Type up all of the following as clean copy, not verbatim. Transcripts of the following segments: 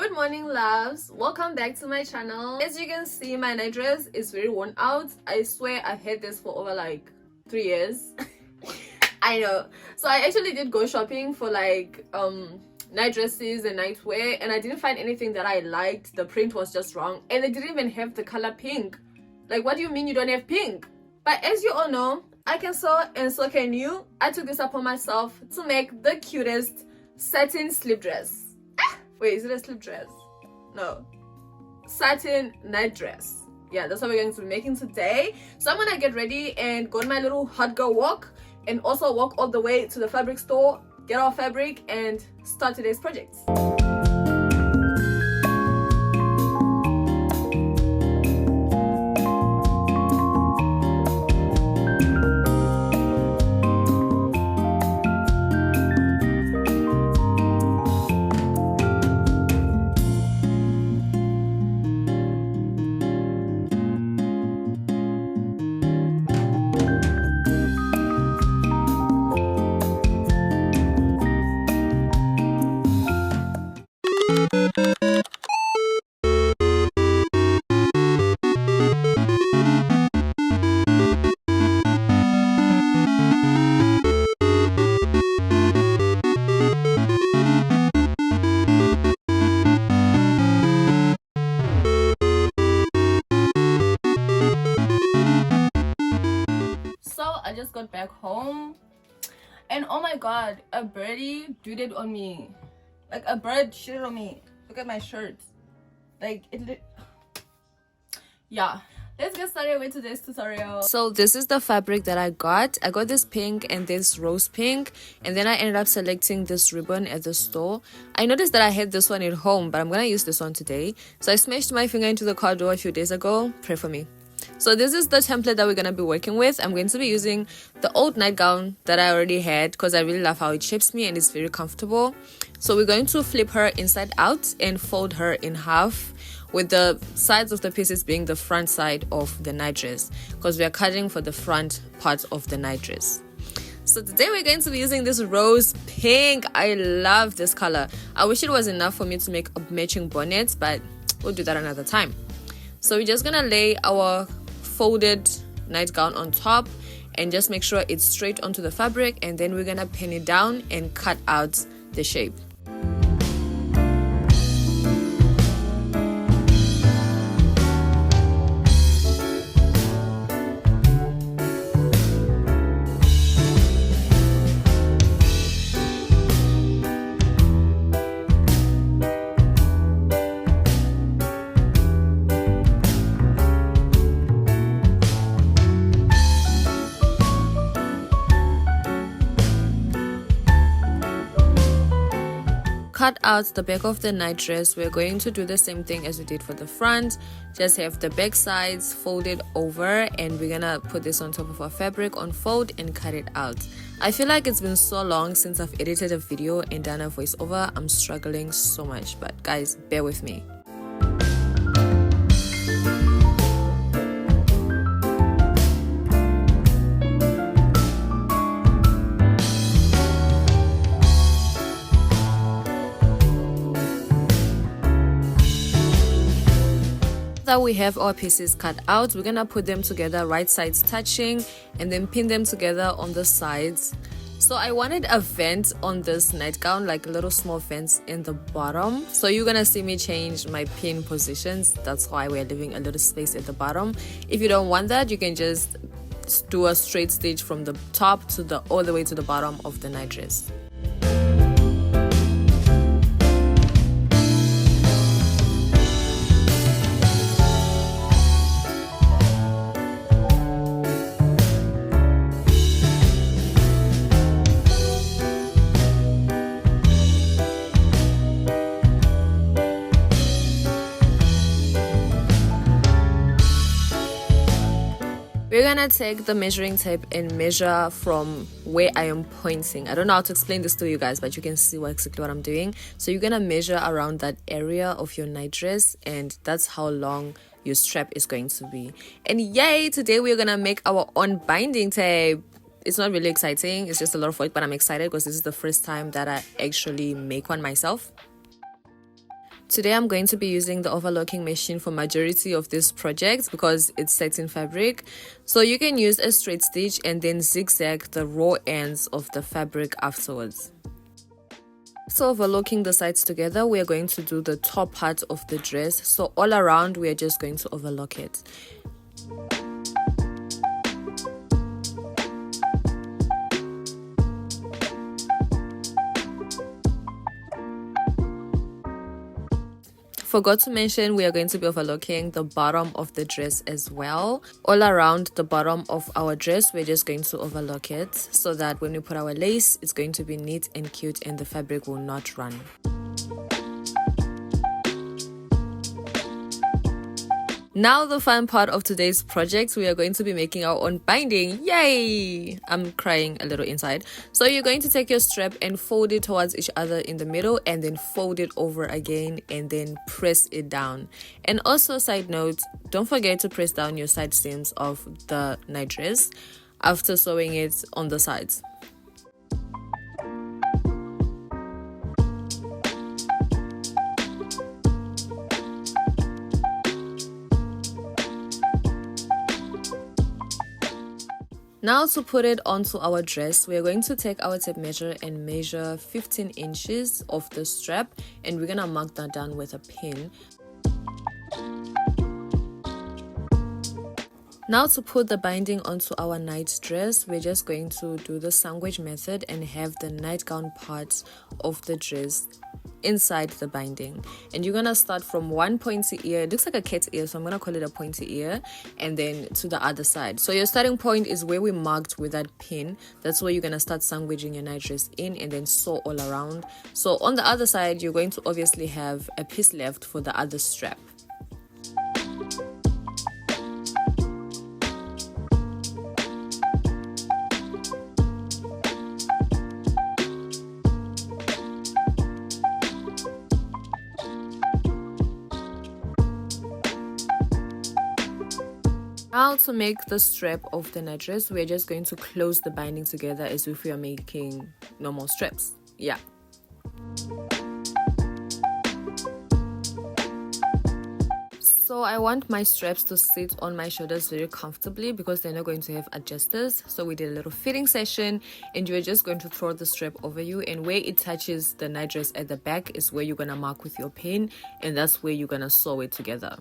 Good morning, loves. Welcome back to my channel. As you can see, my night dress is very worn out. I swear I've had this for over like 3 years. I know. So I actually did go shopping for like night dresses and nightwear, and I didn't find anything that I liked. The print was just wrong, and they didn't even have the color pink. Like, what do you mean you don't have pink? But as you all know, I can sew and so can you. I took this upon myself to make the cutest satin slip dress. Wait, is it a slip dress? No. Satin night dress. Yeah, that's what we're going to be making today. So I'm gonna get ready and go on my little hot girl walk, and also walk all the way to the fabric store, get our fabric, and start today's project. I just got back home, and oh my god, a birdie duded on me. Like, a bird shitted on me. Look at my shirt. Like, yeah, let's get started with today's tutorial. So this is the fabric that I got this pink and this rose pink, and then I ended up selecting this ribbon at the store. I noticed that I had this one at home, but I'm gonna use this one today. So I smashed my finger into the car door a few days ago. Pray for me. So this is the template that we're going to be working with. I'm going to be using the old nightgown that I already had because I really love how it shapes me and it's very comfortable. So we're going to flip her inside out and fold her in half, with the sides of the pieces being the front side of the night dress, because we are cutting for the front part of the night dress. So today we're going to be using this rose pink. I love this color. I wish it was enough for me to make a matching bonnet, but we'll do that another time. So we're just gonna lay our folded nightgown on top and just make sure it's straight onto the fabric, and then we're gonna pin it down and cut out the shape. Cut out the back of the night dress. We're going to do the same thing as we did for the front. Just have the back sides folded over, and we're gonna put this on top of our fabric, unfold and cut it out. I feel like it's been so long since I've edited a video and done a voiceover. I'm struggling so much, but guys, bear with me. That we have our pieces cut out, we're gonna put them together, right sides touching, and then pin them together on the sides. So I wanted a vent on this nightgown, like little small vents in the bottom. So you're gonna see me change my pin positions. That's why we're leaving a little space at the bottom. If you don't want that, you can just do a straight stitch from the top to all the way to the bottom of the night dress. We're gonna take the measuring tape and measure from where I am pointing. I don't know how to explain this to you guys, but you can see exactly what I'm doing. So you're gonna measure around that area of your night dress, and that's how long your strap is going to be. And yay, today we're gonna make our own binding tape. It's not really exciting, it's just a lot of work, but I'm excited because this is the first time that I actually make one myself. Today I'm going to be using the overlocking machine for majority of this project because it's satin fabric. So you can use a straight stitch and then zigzag the raw ends of the fabric afterwards. So overlocking the sides together, we are going to do the top part of the dress. So all around we are just going to overlock it. Forgot to mention, we are going to be overlocking the bottom of the dress as well. All around the bottom of our dress, we're just going to overlock it so that when we put our lace, it's going to be neat and cute and the fabric will not run. Now the fun part of today's project, we are going to be making our own binding. Yay! I'm crying a little inside. So you're going to take your strap and fold it towards each other in the middle and then fold it over again and then press it down. And also, side note, don't forget to press down your side seams of the night dress after sewing it on the sides. Now to put it onto our dress, we are going to take our tape measure and measure 15 inches of the strap and we're going to mark that down with a pin. Now to put the binding onto our night dress, we're just going to do the sandwich method and have the nightgown part of the dress inside the binding. And you're gonna start from one pointy ear. It looks like a cat's ear, so I'm gonna call it a pointy ear, and then to the other side. So your starting point is where we marked with that pin. That's where you're gonna start sandwiching your night dress in and then sew all around. So on the other side, you're going to obviously have a piece left for the other strap. Now to make the strap of the night dress, we're just going to close the binding together as if we are making normal straps. Yeah. So I want my straps to sit on my shoulders very comfortably because they're not going to have adjusters. So we did a little fitting session and you're just going to throw the strap over you, and where it touches the night dress at the back is where you're going to mark with your pin, and that's where you're going to sew it together.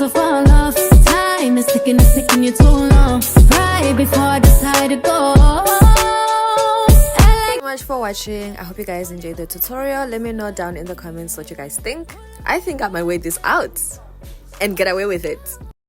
to fall off. Time is ticking, it's taking you too long. Right before I decide to go. Thank you so much for watching. I hope you guys enjoyed the tutorial. Let me know down in the comments what you guys think. I think I might wear this out and get away with it.